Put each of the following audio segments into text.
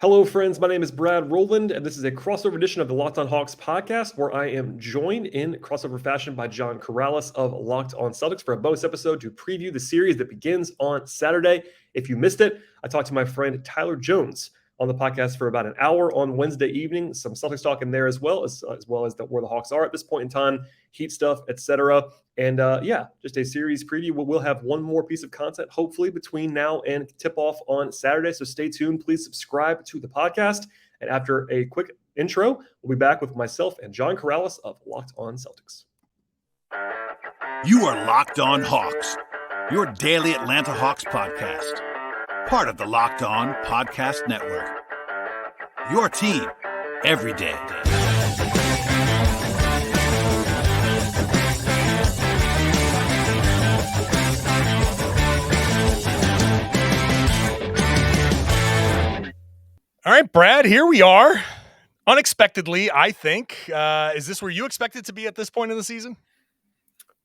Hello, friends. My name is Brad Rowland, and this is a crossover edition of the Locked On Hawks podcast, where I am joined in crossover fashion by John Karalis of Locked On Celtics for a bonus episode to preview the series that begins on Saturday. If you missed it, I talked to my friend Tyler Jones on the podcast for about an hour on Wednesday evening. Some Celtics talk in there as well as where the Hawks are at this point in time, Heat stuff, etc. And just a series preview. We'll have one more piece of content, hopefully, between now and tip-off on Saturday. So stay tuned. Please subscribe to the podcast. And after a quick intro, we'll be back with myself and John Karalis of Locked On Celtics. You are Locked On Hawks, your daily Atlanta Hawks podcast. Part of the Locked On Podcast Network. Your team every day. All right, Brad, here we are. Unexpectedly, I think. Is this where you expected to be at this point in the season?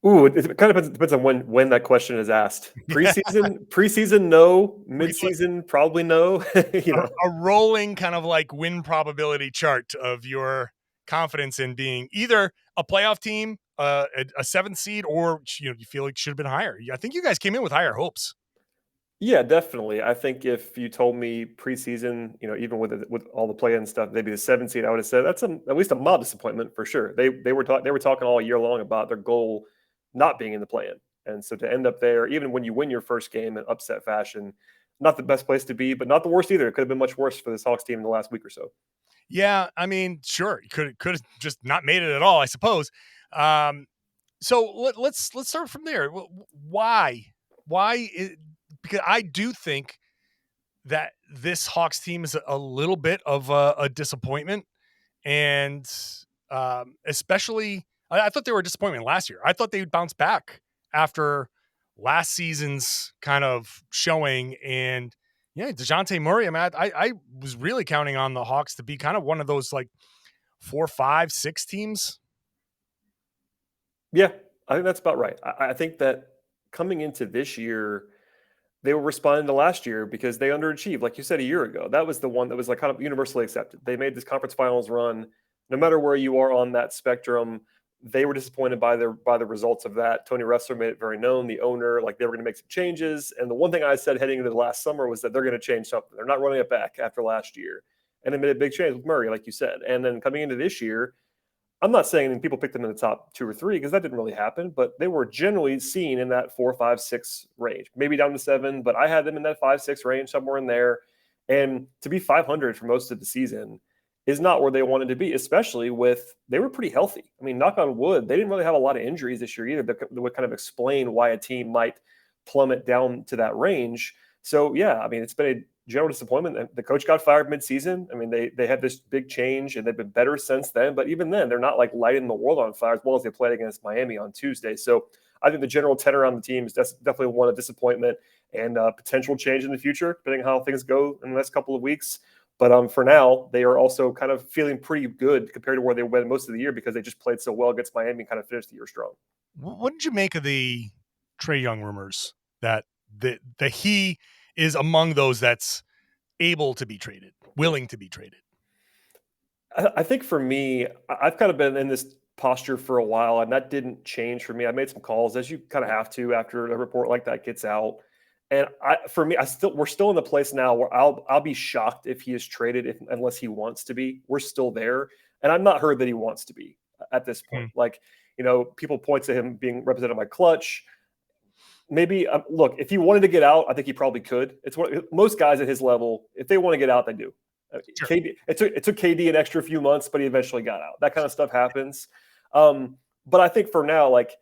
Ooh, it kind of depends on when that question is asked. Preseason, no. Midseason, probably no. A rolling kind of like win probability chart of your confidence in being either a playoff team, a seventh seed, or you feel like should have been higher. I think you guys came in with higher hopes. Yeah, definitely. I think if you told me preseason, even with all the play-in stuff, they'd be the 7th seed. I would have said that's at least a mild disappointment for sure. They were talking all year long about their goal not being in the play-in, and so to end up there, even when you win your first game in upset fashion, not the best place to be, but not the worst either. It could have been much worse for this Hawks team in the last week or so. Yeah, I mean, sure, you could have just not made it at all, I suppose. So let's start from there. Why? Because I do think that this Hawks team is a little bit of a disappointment. And especially, I thought they were a disappointment last year. I thought they would bounce back after last season's kind of showing. And yeah, DeJounte Murray, I was really counting on the Hawks to be kind of one of those like 4, 5, 6 teams. Yeah, I think that's about right. I think that coming into this year, they were responding to last year because they underachieved, like you said a year ago. That was the one that was like kind of universally accepted. They made this conference finals run. No matter where you are on that spectrum, they were disappointed by the results of that. Tony Ressler made it very known, the owner, like they were going to make some changes. And the one thing I said heading into the last summer was that they're going to change something. They're not running it back after last year. And they made a big change with Murray, like you said. And then coming into this year, I'm not saying people picked them in the top 2 or 3 because that didn't really happen, but they were generally seen in that 4, 5, 6 range, maybe down to 7, but I had them in that 5, 6 range, somewhere in there. And to be 500 for most of the season is not where they wanted to be, especially they were pretty healthy. I mean, knock on wood, they didn't really have a lot of injuries this year either that would kind of explain why a team might plummet down to that range. So yeah, I mean, it's been a general disappointment. The coach got fired mid-season. I mean, they had this big change, and they've been better since then. But even then, they're not like lighting the world on fire as well as they played against Miami on Tuesday. So I think the general tenor on the team is definitely one of disappointment and potential change in the future, depending on how things go in the next couple of weeks. But for now, they are also kind of feeling pretty good compared to where they went most of the year because they just played so well against Miami and kind of finished the year strong. What did you make of the Trae Young rumors that he is among those that's able to be traded, willing to be traded? I think for me, I've kind of been in this posture for a while, and that didn't change for me. I made some calls, as you kind of have to after a report like that gets out. And we're still in the place now where I'll be shocked if he is traded unless he wants to be. We're still there, and I've not heard that he wants to be at this point. Like, people point to him being represented by Clutch. Maybe look, if he wanted to get out, I think he probably could. It's most guys at his level, if they want to get out, they do. Sure. KD, it took KD an extra few months, but he eventually got out. That kind of stuff happens. But I think for now, like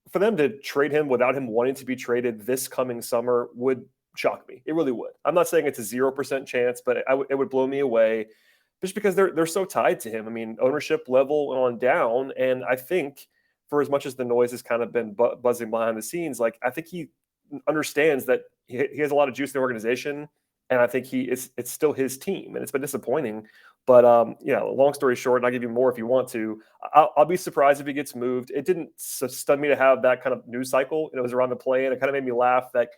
for them to trade him without him wanting to be traded this coming summer would shock me. It really would. I'm not saying it's a 0% chance, but it would blow me away just because they're so tied to him. I mean, ownership level on down, and I think for as much as the noise has kind of been buzzing behind the scenes, like I think he understands that he has a lot of juice in the organization, and I think it's still his team, and it's been disappointing. But long story short, and I'll give you more if you want to. I'll be surprised if he gets moved. It didn't stun me to have that kind of news cycle. It was around the play, and it kind of made me laugh that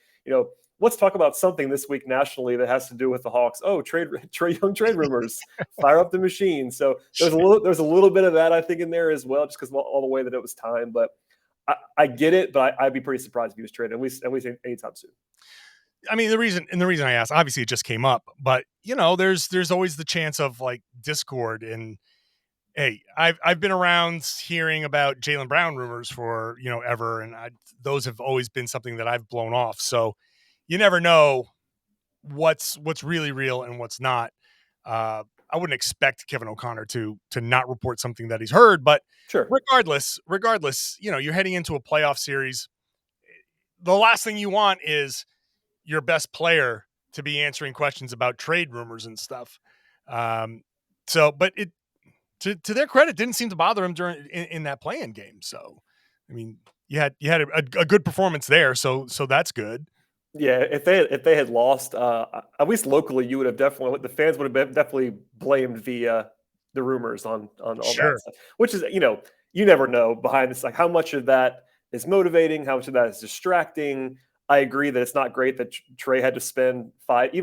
let's talk about something this week nationally that has to do with the Hawks. Oh, Trae Young trade rumors, fire up the machine. So there's a little bit of that, I think, in there as well, just because all the way that it was timed. But I get it, but I'd be pretty surprised if he was traded, at least anytime soon. I mean, the reason I asked, obviously it just came up, but there's always the chance of like discord. And hey, I've been around hearing about Jaylen Brown rumors for ever, and those have always been something that I've blown off. So you never know what's really real and what's not. I wouldn't expect Kevin O'Connor to not report something that he's heard, but sure. Regardless, you're heading into a playoff series. The last thing you want is your best player to be answering questions about trade rumors and stuff. But it, to their credit, didn't seem to bother him in that play-in game. So, I mean, you had a good performance there. So that's good. Yeah, if they had lost, at least locally, you would have the fans would have definitely blamed the rumors on all that stuff. Which is, you never know behind this, like how much of that is motivating, how much of that is distracting. I agree that it's not great that Trae had to spend 5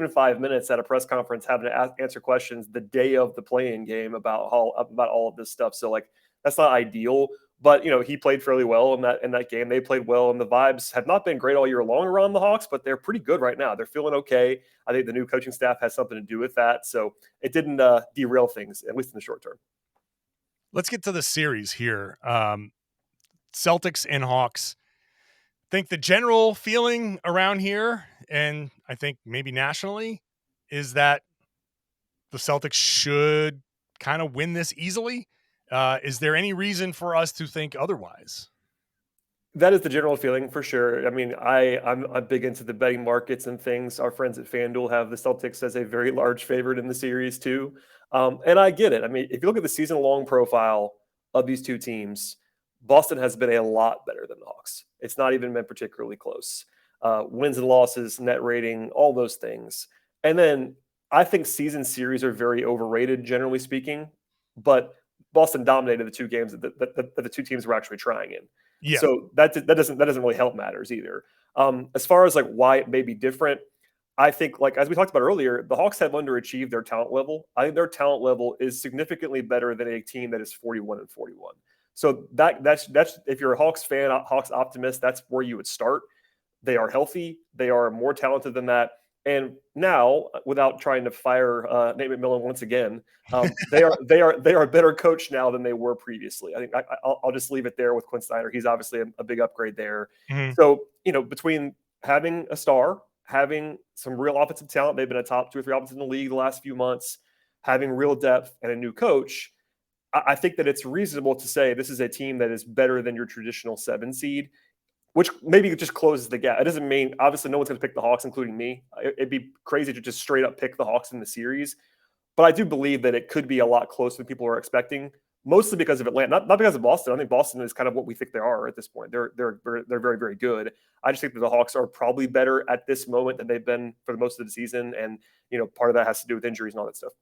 minutes at a press conference having to answer questions the day of the play-in game about all of this stuff. So like that's not ideal. But he played fairly well in that game. They played well, and the vibes have not been great all year long around the Hawks, but they're pretty good right now. They're feeling okay. I think the new coaching staff has something to do with that. So it didn't derail things, at least in the short term. Let's get to the series here. Celtics and Hawks. I think the general feeling around here, and I think maybe nationally, is that the Celtics should kind of win this easily. Is there any reason for us to think otherwise? That is the general feeling for sure. I mean, I'm big into the betting markets and things. Our friends at FanDuel have the Celtics as a very large favorite in the series too. And I get it. I mean, if you look at the season-long profile of these two teams, Boston has been a lot better than the Hawks. It's not even been particularly close. Wins and losses, net rating, all those things. And then I think season series are very overrated, generally speaking. But Boston dominated the two games that the two teams were actually trying in. Yeah. So that doesn't really help matters either. As far as like why it may be different, I think like as we talked about earlier, the Hawks have underachieved their talent level. I think their talent level is significantly better than a team that is 41-41. So that's if you're a Hawks fan, Hawks optimist, that's where you would start. They are healthy. They are more talented than that. And now, without trying to fire Nate McMillan once again, they are a better coach now than they were previously. I think I'll just leave it there with Quinn Snyder. He's obviously a big upgrade there. Mm-hmm. So between having a star, having some real offensive talent, they've been a top 2 or 3 offenses in the league the last few months, having real depth and a new coach, I think that it's reasonable to say this is a team that is better than your traditional 7 seed. Which maybe just closes the gap. It doesn't mean, obviously, no one's going to pick the Hawks, including me. It'd be crazy to just straight up pick the Hawks in the series. But I do believe that it could be a lot closer than people are expecting, mostly because of Atlanta, not because of Boston. I think Boston is kind of what we think they are at this point. They're very, very good. I just think that the Hawks are probably better at this moment than they've been for the most of the season. And, part of that has to do with injuries and all that stuff.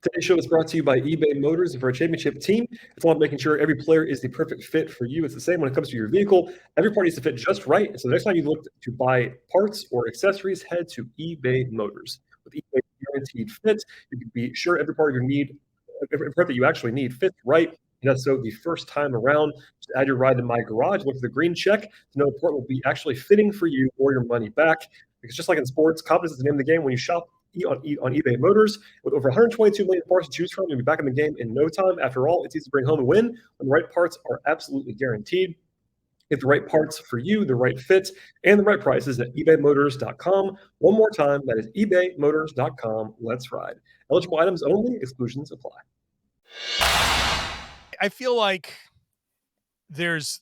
Today's show is brought to you by eBay Motors. And for a championship team, it's all about making sure every player is the perfect fit for you. It's the same when it comes to your vehicle. Every part needs to fit just right. And so the next time you look to buy parts or accessories, head to eBay Motors. With eBay Guaranteed Fit, you can be sure every part that you actually need fits right. And that's so the first time around. Just add your ride to My Garage. Look for the green check to know the part will be actually fitting for you or your money back. Because just like in sports, confidence is the name of the game. When you shop on eBay Motors, with over 122 million parts to choose from, you'll be back in the game in no time. After all, it's easy to bring home a win when the right parts are absolutely guaranteed. Get the right parts for you, the right fit, and the right prices at ebaymotors.com. One more time, that is ebaymotors.com. Let's ride. Eligible items only. Exclusions apply. I feel like there's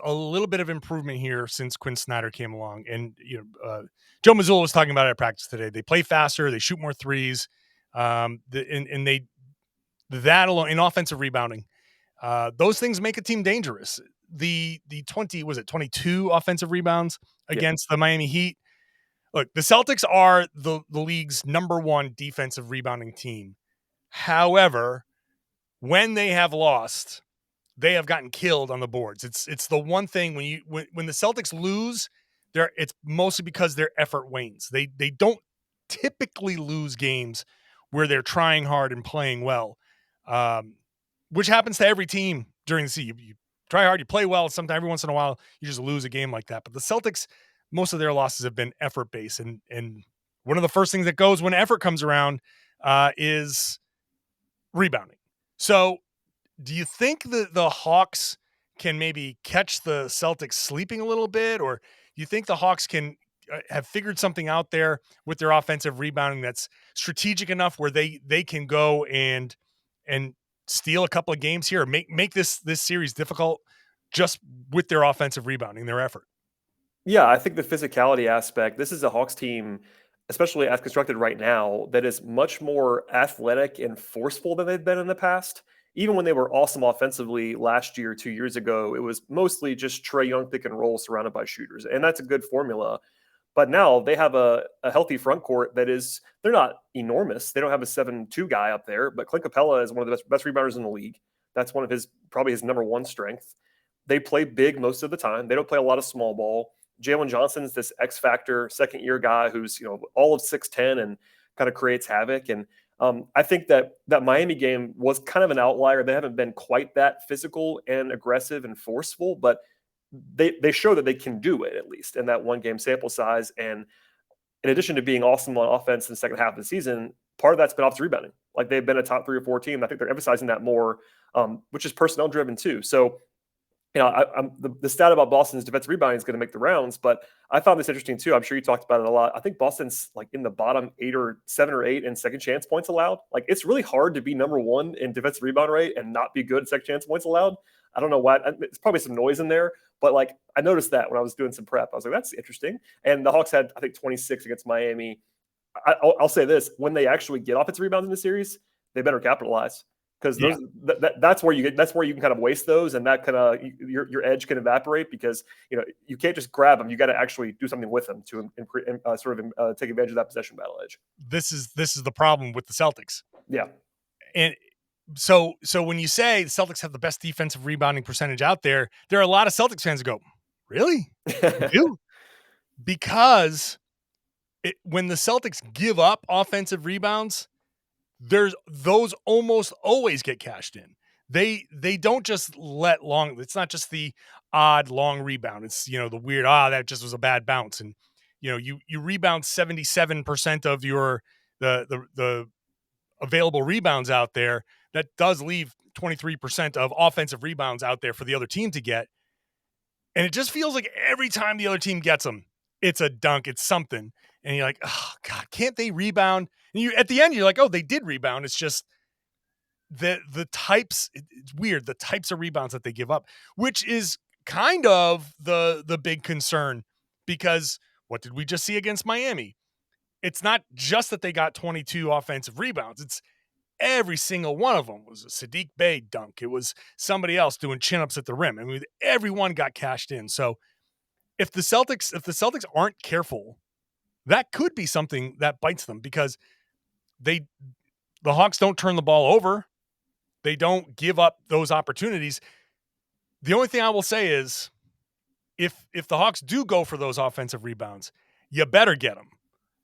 a little bit of improvement here since Quinn Snyder came along, and Joe Mazzulla was talking about it at practice today. They play faster, they shoot more threes, and that alone in offensive rebounding, those things make a team dangerous. The 22 offensive rebounds against the Miami Heat. Look, the Celtics are the league's #1 defensive rebounding team. However, when they have lost, they have gotten killed on the boards. It's the one thing when the Celtics lose, it's mostly because their effort wanes. They don't typically lose games where they're trying hard and playing well, which happens to every team during the season. You try hard, you play well. Sometimes every once in a while, you just lose a game like that. But the Celtics, most of their losses have been effort based, and one of the first things that goes when effort comes around is rebounding. So, do you think that the Hawks can maybe catch the Celtics sleeping a little bit, or do you think the Hawks can have figured something out there with their offensive rebounding that's strategic enough where they can go and steal a couple of games here, or make this series difficult just with their offensive rebounding, their effort? Yeah, I think the physicality aspect, this is a Hawks team, especially as constructed right now, that is much more athletic and forceful than they've been in the past. Even when they were awesome offensively last year, 2 years ago, it was mostly just Trae Young pick and roll surrounded by shooters. And that's a good formula. But now they have a healthy front court that is, they're not enormous. They don't have a 7-2 guy up there, but Clint Capella is one of the best rebounders in the league. That's one of probably his number one strength. They play big most of the time. They don't play a lot of small ball. Jalen Johnson's this X factor second-year guy who's all of 6'10" and kind of creates havoc. And I think that Miami game was kind of an outlier. They haven't been quite that physical and aggressive and forceful, but they show that they can do it at least in that one game sample size. And in addition to being awesome on offense in the second half of the season, part of that's been offensive rebounding. Like they've been a top 3 or 4 team. I think they're emphasizing that more, which is personnel driven too. So the stat about Boston's defensive rebounding is going to make the rounds, but I found this interesting too. I'm sure you talked about it a lot. I think Boston's like in the bottom 7 or 8 in second chance points allowed. Like it's really hard to be number 1 in defensive rebound rate and not be good at second chance points allowed. I don't know why. It's probably some noise in there, but like I noticed that when I was doing some prep, I was like, that's interesting. And the Hawks had, I think, 26 against Miami. I'll say this: when they actually get offensive rebounds in the series, they better capitalize. Because that's where you can kind of waste those, and that kind of your edge can evaporate because you can't just grab them. You got to actually do something with them to take advantage of that possession battle edge. This is the problem with the Celtics. Yeah, and so when you say the Celtics have the best defensive rebounding percentage out there, there are a lot of Celtics fans who go, "Really? You do?" Because when the Celtics give up offensive rebounds, those almost always get cashed in. They don't just let long. It's not just the odd long rebound. It's the weird that just was a bad bounce, and you rebound 77% of your the available rebounds out there. That does leave 23% of offensive rebounds out there for the other team to get, and it just feels like every time the other team gets them, it's a dunk, it's something, and you're like, oh God, can't they rebound? And at the end, you're like, oh, they did rebound. It's just the types. It's weird, the types of rebounds that they give up, which is kind of the big concern, because what did we just see against Miami? It's not just that they got 22 offensive rebounds. It's every single one of them was a Sadiq Bey dunk. It was somebody else doing chin-ups at the rim. I mean, everyone got cashed in. So if the Celtics aren't careful, that could be something that bites them, because the Hawks don't turn the ball over. They don't give up those opportunities. The only thing I will say is if the Hawks do go for those offensive rebounds, you better get them,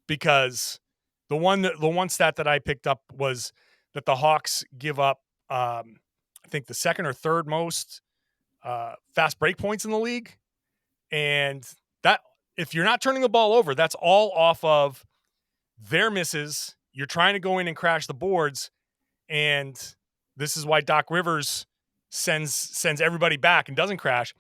because the one stat that I picked up was that the Hawks give up, I think, the second or third most fast break points in the league. And that, if you're not turning the ball over, that's all off of their misses. You're trying to go in and crash the boards. And this is why Doc Rivers sends everybody back and doesn't crash.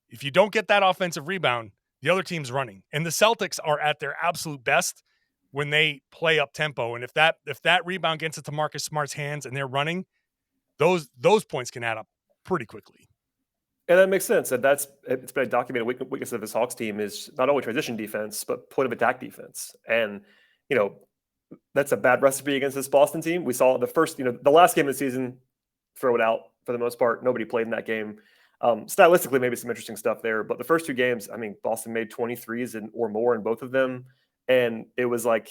If you don't get that offensive rebound, the other team's running. And the Celtics are at their absolute best when they play up tempo. And if that rebound gets into Marcus Smart's hands and they're running, those points can add up pretty quickly. And that makes sense. And it's been a documented weakness of this Hawks team is not only transition defense, but point of attack defense. And, that's a bad recipe against this Boston team. We saw the last game of the season, throw it out for the most part. Nobody played in that game. Stylistically, maybe some interesting stuff there. But the first 2 games, I mean, Boston made 23s or more in both of them. And it was like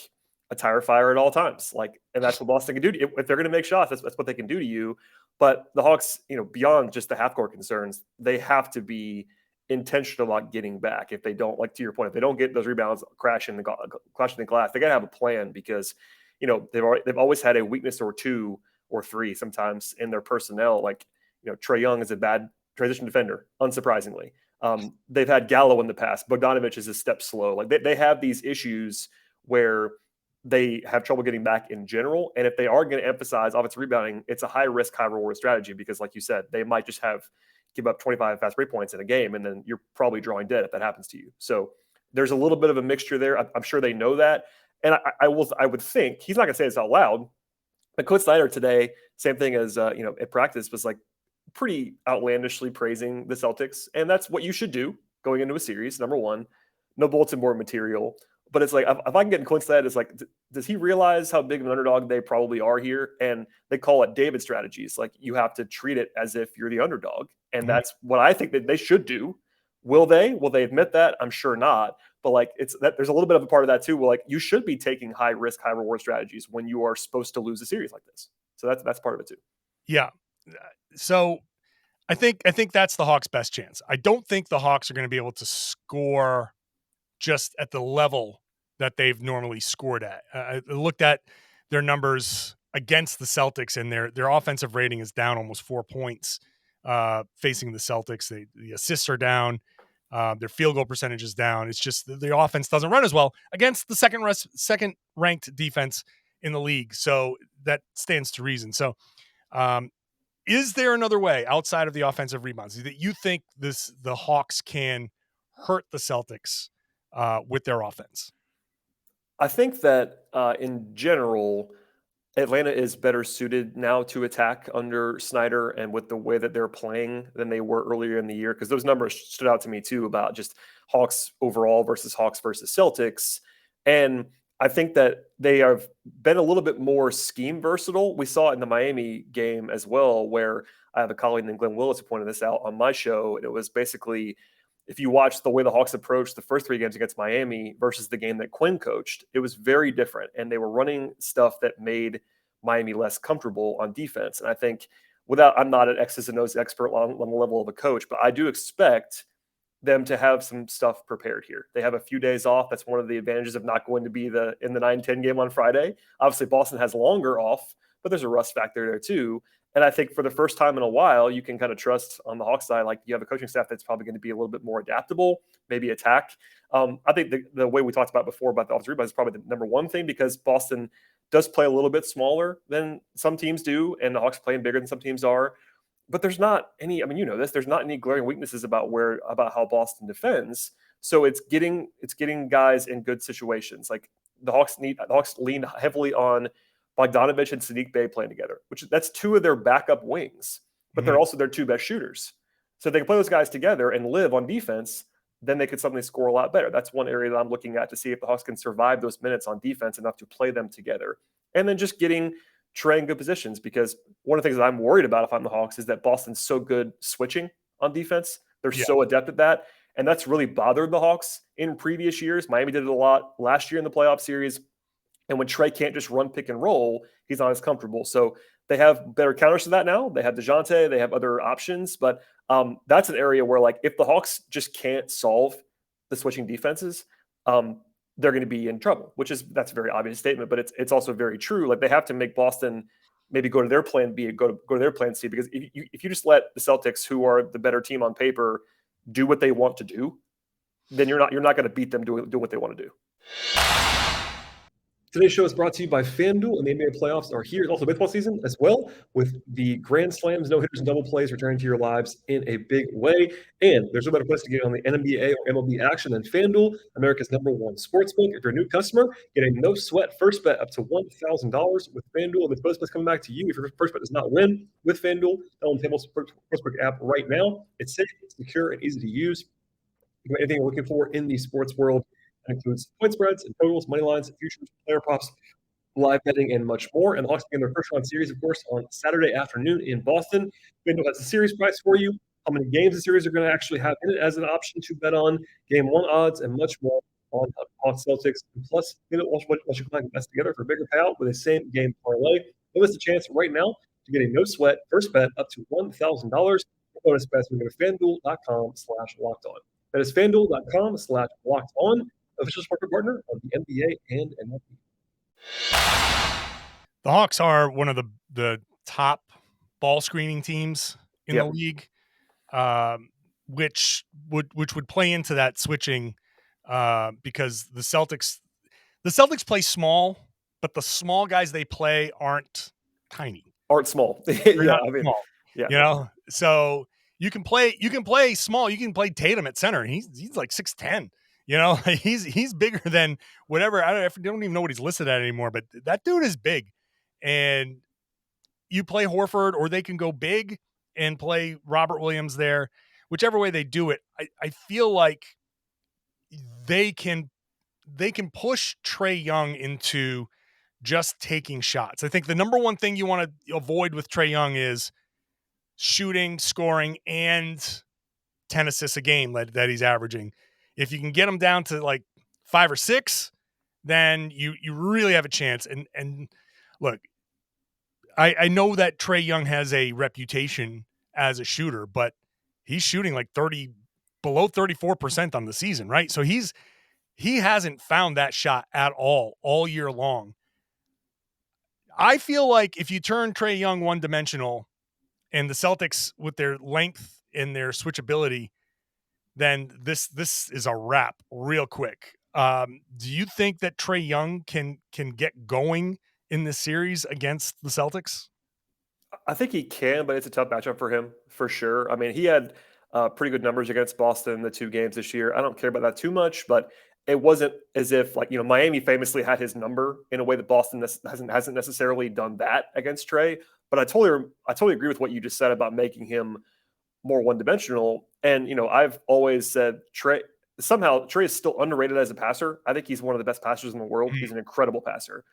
a tire fire at all times. And that's what Boston can do to you. If they're going to make shots, that's what they can do to you. But the Hawks, beyond just the half-court concerns, they have to be intentional about getting back. If they don't, like to your point, if they don't get those rebounds crashing the glass, they got to have a plan because, they've always had a weakness or two or three sometimes in their personnel. Like, Trae Young is a bad transition defender, unsurprisingly. They've had Gallo in the past. Bogdanovich is a step slow. Like they have these issues where they have trouble getting back in general. And if they are going to emphasize offensive rebounding, it's a high risk, high reward strategy because, like you said, they might just give up 25 fast break points in a game, and then you're probably drawing dead if that happens to you. So there's a little bit of a mixture there. I'm sure they know that. And I would think he's not going to say this out loud, but Coach Snyder today, same thing as, at practice, was like pretty outlandishly praising the Celtics. And that's what you should do going into a series. Number one, no bulletin board material. But it's like, if I can get in Clint's head, it's like, does he realize how big of an underdog they probably are here? And they call it David strategies. Like, you have to treat it as if you're the underdog. And that's what I think that they should do. Will they? Will they admit that? I'm sure not. But like, there's a little bit of a part of that too. Where like, you should be taking high risk, high reward strategies when you are supposed to lose a series like this. So that's part of it too. Yeah. So I think that's the Hawks' best chance. I don't think the Hawks are going to be able to score just at the level that they've normally scored at. I looked at their numbers against the Celtics, and their offensive rating is down almost 4 points facing the Celtics. The assists are down. Their field goal percentage is down. It's just the offense doesn't run as well against the second ranked defense in the league. So that stands to reason. So is there another way outside of the offensive rebounds that you think the Hawks can hurt the Celtics with their offense? I think that in general, Atlanta is better suited now to attack under Snyder and with the way that they're playing than they were earlier in the year, because those numbers stood out to me too about just Hawks overall versus Hawks versus Celtics. And I think that they have been a little bit more scheme versatile. We saw it in the Miami game as well, where I have a colleague named Glenn Willis who pointed this out on my show. And it was basically, if you watch the way the Hawks approached the first three games against Miami versus the game that Quinn coached, it was very different. And they were running stuff that made Miami less comfortable on defense. And I think I'm not an X's and O's expert on the level of a coach, but I do expect them to have some stuff prepared here. They have a few days off. That's one of the advantages of not going to be in the 9-10 game on Friday. Obviously, Boston has longer off, but there's a rust factor there too. And I think for the first time in a while, you can kind of trust on the Hawks side, like you have a coaching staff that's probably going to be a little bit more adaptable, maybe attack. I think the way we talked about before about the offensive rebounds is probably the number one thing, because Boston does play a little bit smaller than some teams do, and the Hawks playing bigger than some teams are. But there's not any, there's not any glaring weaknesses about how Boston defends. So it's getting guys in good situations. Like the Hawks lean heavily on Bogdanovich and Sadiq Bey playing together, which that's two of their backup wings, but they're also their two best shooters. So if they can play those guys together and live on defense, then they could suddenly score a lot better. That's one area that I'm looking at to see if the Hawks can survive those minutes on defense enough to play them together. And then just getting Trae in good positions, because one of the things that I'm worried about if I'm the Hawks is that Boston's so good switching on defense. They're so adept at that. And that's really bothered the Hawks in previous years. Miami did it a lot last year in the playoff series. And when Trae can't just run pick and roll, he's not as comfortable. So they have better counters to that now. They have DeJounte. They have other options. But that's an area where, like, if the Hawks just can't solve the switching defenses, they're going to be in trouble, that's a very obvious statement, but it's also very true. Like, they have to make Boston maybe go to their plan B, go to their plan C, because if you just let the Celtics, who are the better team on paper, do what they want to do, then you're not going to beat them doing what they want to do. Today's show is brought to you by FanDuel, and the NBA playoffs are here. It's also baseball season as well, with the Grand Slams, no-hitters, and double plays returning to your lives in a big way. And there's no better place to get on the NBA or MLB action than FanDuel, America's #1 sportsbook. If you're a new customer, get a no-sweat first bet up to $1,000 with FanDuel. If it's bonus coming back to you, if your first bet does not win with FanDuel, download the Sportsbook app right now. It's safe, it's secure, and easy to use. You can get anything you're looking for in the sports world. That includes point spreads and totals, money lines, futures, player props, live betting, and much more. And the Hawks begin their first round series, of course, on Saturday afternoon in Boston. FanDuel has a series price for you, how many games the series are going to actually have in it as an option to bet on, game one odds, and much more on Hawks Celtics. And plus, once you combine the best together for a bigger payout with a same game parlay, give us a chance right now to get a no sweat first bet up to $1,000. bonus bets when you go to FanDuel.com/LockedOn. That is FanDuel.com/LockedOn, official sport partner of the NBA and MLB. The Hawks are one of the top ball screening teams in the league, which would play into that switching because the Celtics play small, but the small guys they play aren't tiny. Aren't small. They're not small. Yeah. You know, so you can play small. You can play Tatum at center. He's like 6'10". You know, he's bigger than whatever. I don't even know what he's listed at anymore, but that dude is big. And you play Horford, or they can go big and play Robert Williams there. Whichever way they do it, I feel like they can push Trae Young into just taking shots. I think the number one thing you want to avoid with Trae Young is shooting, scoring, and 10 assists a game that he's averaging. If you can get him down to like 5 or 6, then you really have a chance. And look, I know that Trae Young has a reputation as a shooter, but he's shooting like below 34% on the season, right? So he hasn't found that shot at all year long. I feel like if you turn Trae Young one-dimensional, and the Celtics with their length and their switchability, then this is a wrap real quick. Do you think that Trae Young can get going in this series against the Celtics? I think he can, but it's a tough matchup for him for sure. I mean, he had pretty good numbers against Boston in the 2 games this year. I don't care about that too much, but it wasn't as if Miami famously had his number in a way that Boston hasn't necessarily done that against Trae. But I totally agree with what you just said about making him more one-dimensional. And I've always said Trae is still underrated as a passer. I think he's one of the best passers in the world. He's an incredible passer.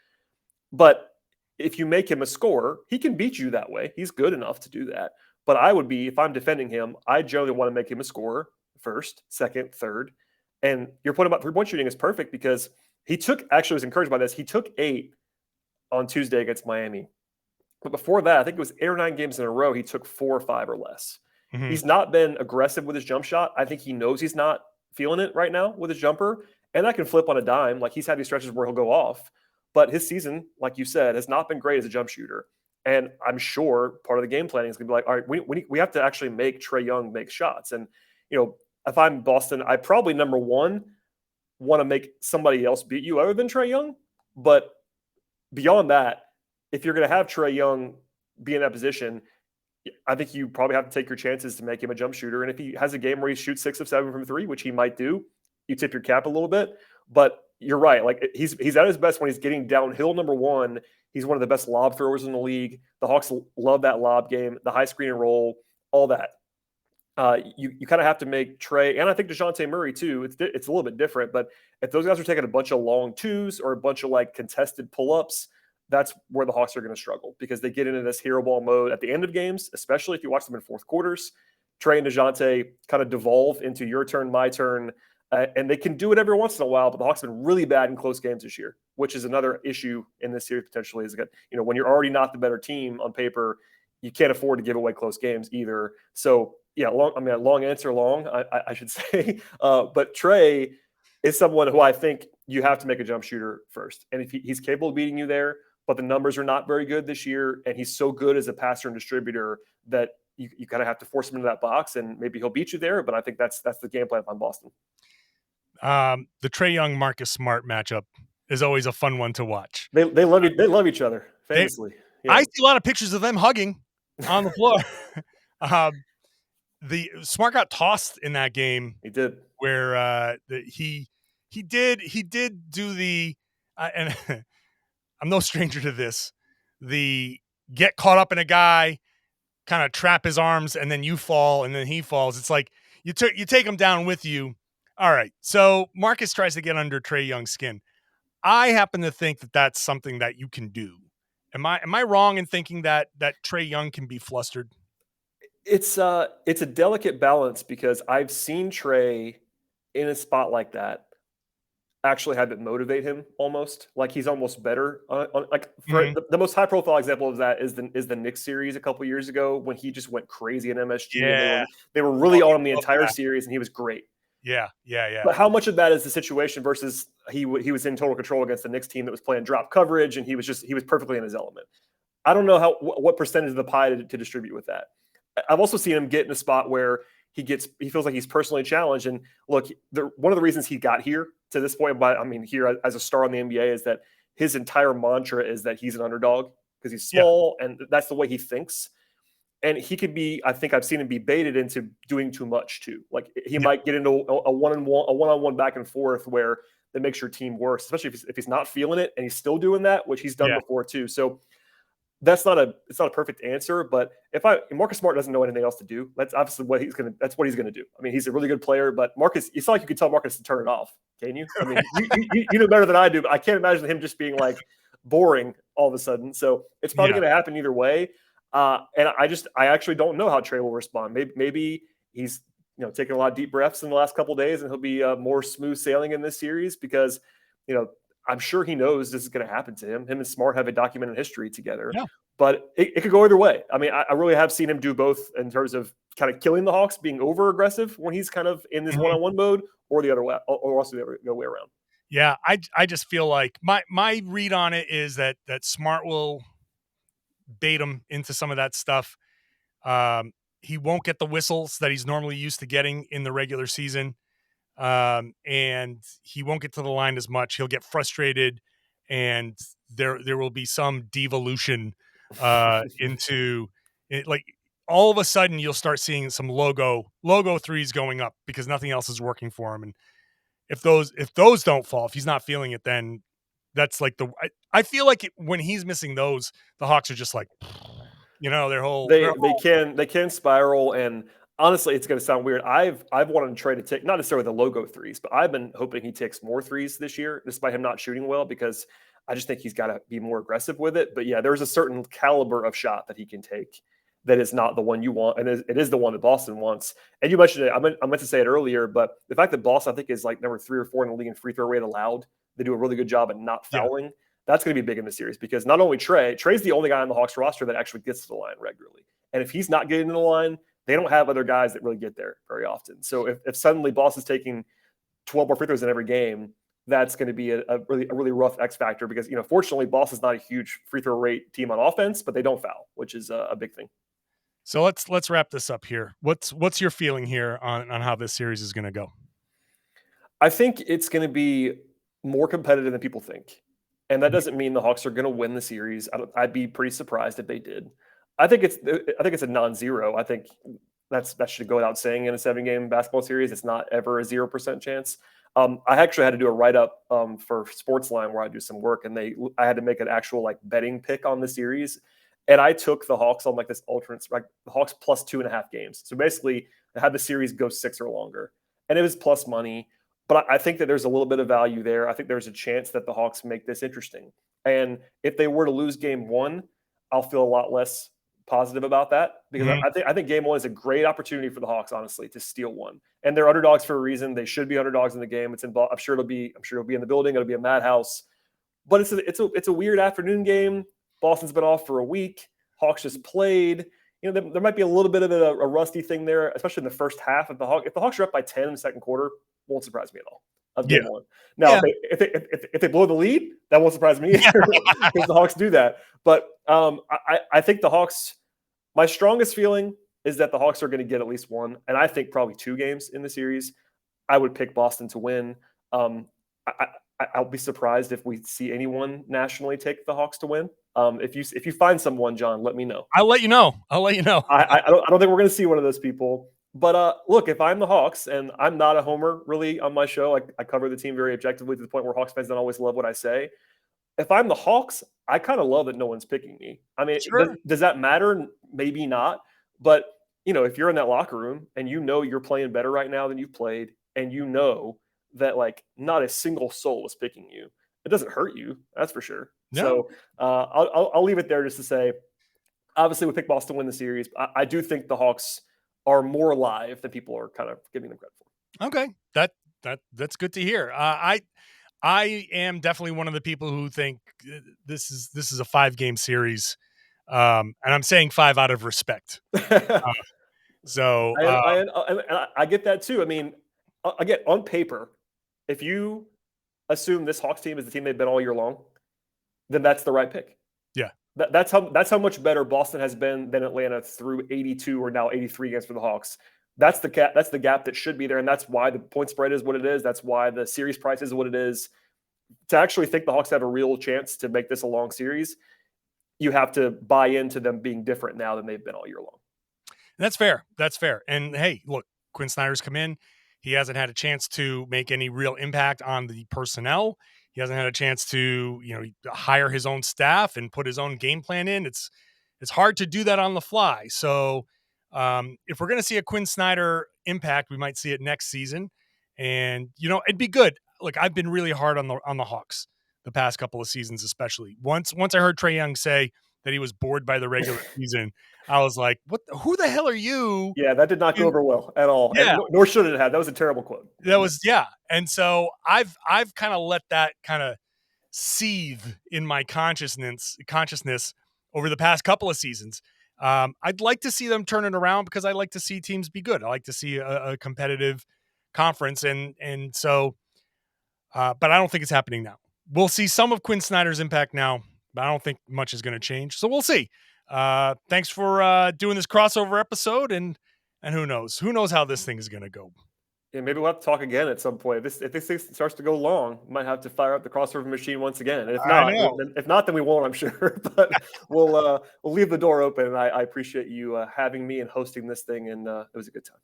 But if you make him a scorer, he can beat you that way. He's good enough to do that. But if I'm defending him, I generally want to make him a scorer first, second, third. And your point about three-point shooting is perfect because I was encouraged by this. He took 8 on Tuesday against Miami. But before that, I think it was 8 or 9 games in a row, he took 4 or 5 or less. Mm-hmm. He's not been aggressive with his jump shot. I think he knows he's not feeling it right now with his jumper. And that can flip on a dime. Like, he's had these stretches where he'll go off. But his season, like you said, has not been great as a jump shooter. And I'm sure part of the game planning is going to be like, all right, we have to actually make Trae Young make shots. And, if I'm Boston, I probably, number one, want to make somebody else beat you other than Trae Young. But beyond that, if you're going to have Trae Young be in that position, I think you probably have to take your chances to make him a jump shooter. And if he has a game where he shoots 6 of 7 from 3, which he might do, you tip your cap a little bit. But you're right. Like, he's at his best when he's getting downhill. Number one, he's one of the best lob throwers in the league. The Hawks love that lob game, the high screen and roll, all that. You kind of have to make Trae, and I think DeJounte Murray too. It's a little bit different, but if those guys are taking a bunch of long twos or a bunch of like contested pull-ups, that's where the Hawks are going to struggle because they get into this hero ball mode at the end of games, especially if you watch them in fourth quarters. Trae and DeJounte kind of devolve into your turn, my turn, and they can do it every once in a while, but the Hawks have been really bad in close games this year, which is another issue in this series potentially. Is that, when you're already not the better team on paper, you can't afford to give away close games either. So, yeah, long answer, I should say. But Trae is someone who I think you have to make a jump shooter first. And if he's capable of beating you there, but the numbers are not very good this year, and he's so good as a passer and distributor that you kind of have to force him into that box, and maybe he'll beat you there. But I think that's the game plan on Boston. The Trae Young Marcus Smart matchup is always a fun one to watch. They love each other famously. I see a lot of pictures of them hugging on the floor. The Smart got tossed in that game. He did, where he did do the and I'm no stranger to this. The get caught up in a guy, kind of trap his arms, and then you fall, and then he falls. It's like you take him down with you. All right. So Marcus tries to get under Trae Young's skin. I happen to think that that's something that you can do. Am I wrong in thinking that Trae Young can be flustered? It's a delicate balance because I've seen Trae in a spot like that actually have it motivate him almost. Like he's almost better. Like for Mhm. the most high profile example of that is the Knicks series a couple years ago when he just went crazy in MSG and Yeah. they were Oh, really he on him the loved entire that. series and he was great. Yeah. Yeah. Yeah. But how much of that is the situation versus he was in total control against the Knicks team that was playing drop coverage and he was perfectly in his element. I don't know what percentage of the pie to distribute with that. I've also seen him get in a spot where he feels like he's personally challenged. And look, one of the reasons he got here to this point, but I mean, here as a star in the NBA, is that his entire mantra is that he's an underdog because he's Yeah. small and that's the way he thinks. And he could be, I think I've seen him be baited into doing too much too. Like he Yeah. might get into a one-on-one back and forth where that makes your team worse, especially if he's not feeling it and he's still doing that, which he's done Yeah. before too. So it's not a perfect answer, but if Marcus Smart doesn't know anything else to do, that's obviously that's what he's gonna do. I mean, he's a really good player, but Marcus, it's not like you can tell Marcus to turn it off, can you? I mean, you know better than I do, but I can't imagine him just being like boring all of a sudden. So it's probably Yeah. gonna happen either way. And I actually don't know how Trae will respond. Maybe he's taking a lot of deep breaths in the last couple of days, and he'll be more smooth sailing in this series because I'm sure he knows this is going to happen to him. Him and Smart have a documented history together, Yeah. but it could go either way. I mean, I really have seen him do both in terms of kind of killing the Hawks, being over aggressive when he's kind of in this Mhm. one-on-one mode, or the other way, or also the other way around. Yeah. I just feel like my read on it is that Smart will bait him into some of that stuff. He won't get the whistles that he's normally used to getting in the regular season. And he won't get to the line as much. He'll get frustrated, and there will be some devolution into it. Like all of a sudden, you'll start seeing some logo threes going up because nothing else is working for him. And if those don't fall, if he's not feeling it, then that's like I feel like when he's missing those, the Hawks are just like, their whole They can spiral, and honestly, it's going to sound weird. I've wanted Trey to take not necessarily the logo threes, but I've been hoping he takes more threes this year, despite him not shooting well, because I just think he's got to be more aggressive with it. But yeah, there's a certain caliber of shot that he can take that is not the one you want, and it is the one that Boston wants. And you mentioned it. I meant to say it earlier, but the fact that Boston I think is like number 3 or 4 in the league in free throw rate allowed, they do a really good job at not yeah. fouling. That's going to be big in the series because not only Trey's the only guy on the Hawks roster that actually gets to the line regularly. And if he's not getting to the line, they don't have other guys that really get there very often. So if suddenly Boston's taking 12 more free throws in every game, that's going to be a really rough X factor because, fortunately, Boston's not a huge free throw rate team on offense, but they don't foul, which is a big thing. So let's wrap this up here. What's your feeling here on how this series is going to go? I think it's going to be more competitive than people think. And that doesn't mean the Hawks are going to win the series. I'd be pretty surprised if they did. I think it's a non-zero. I think that should go without saying in a 7-game basketball series. It's not ever a 0% chance. I actually had to do a write-up for Sportsline where I do some work, and I had to make an actual like betting pick on the series. And I took the Hawks on like this alternate, like the Hawks plus 2.5 games. So basically, I had the series go 6 or longer, and it was plus money. But I think that there's a little bit of value there. I think there's a chance that the Hawks make this interesting. And if they were to lose game 1, I'll feel a lot less positive about that because Mhm. I think game 1 is a great opportunity for the Hawks, honestly, to steal one. And they're underdogs for a reason. They should be underdogs in the game. I'm sure it'll be in the building. It'll be a madhouse. But it's a weird afternoon game. Boston's been off for a week. Hawks just played. There might be a little bit of a rusty thing there, especially in the first half. If the Hawks are up by 10 in the second quarter, won't surprise me at all of game Yeah. 1. Now, Yeah. if they blow the lead, that won't surprise me either because the Hawks do that. But I think the Hawks. My strongest feeling is that the Hawks are going to get at least one, and I think probably 2 games in the series. I would pick Boston to win. I'll be surprised if we see anyone nationally take the Hawks to win. If you find someone, John, let me know. I'll let you know. I don't think we're going to see one of those people. But look, if I'm the Hawks, and I'm not a homer really on my show, I cover the team very objectively to the point where Hawks fans don't always love what I say. If I'm the Hawks, I kind of love that no one's picking me. I mean, Sure. does that matter? Maybe not. But, if you're in that locker room and you're playing better right now than you've played, and that like not a single soul is picking you, it doesn't hurt you. That's for sure. No. So I'll leave it there just to say, obviously we pick Boston to win the series. I do think the Hawks are more alive than people are kind of giving them credit for. Okay. That's good to hear. I am definitely one of the people who think this is a 5-game series, and I'm saying 5 out of respect. So I get that too. I mean, again, on paper, if you assume this Hawks team is the team they've been all year long, then that's the right pick. yeah, That's how much better Boston has been than Atlanta through 82 or now 83 games for the Hawks. That's the gap. That's the gap that should be there, and that's why the point spread is what it is. That's why the series price is what it is. To actually think the Hawks have a real chance to make this a long series, you have to buy into them being different now than they've been all year long. that's fair. That's fair. And hey, look, Quinn Snyder's come in. He hasn't had a chance to make any real impact on the personnel. He hasn't had a chance to, hire his own staff and put his own game plan in. It's hard to do that on the fly. So if we're going to see a Quinn Snyder impact, we might see it next season. And it'd be good. Look, I've been really hard on the Hawks the past couple of seasons, especially. Once I heard Trae Young say that he was bored by the regular season, I was like, "What? Who the hell are you?" Yeah, that did not go over well at all. Yeah. And nor should it have. That was a terrible quote. And so I've kind of let that kind of seethe in my consciousness over the past couple of seasons. I'd like to see them turn it around because I like to see teams be good. I like to see a competitive conference, and so, but I don't think it's happening now. We'll see some of Quinn Snyder's impact now, but I don't think much is going to change. So we'll see. Thanks for doing this crossover episode, and who knows how this thing is going to go. Yeah, maybe we'll have to talk again at some point. If this thing starts to go long, we might have to fire up the crossover machine once again. And if not, then we won't, I'm sure. But we'll leave the door open. And I appreciate you having me and hosting this thing, and it was a good time.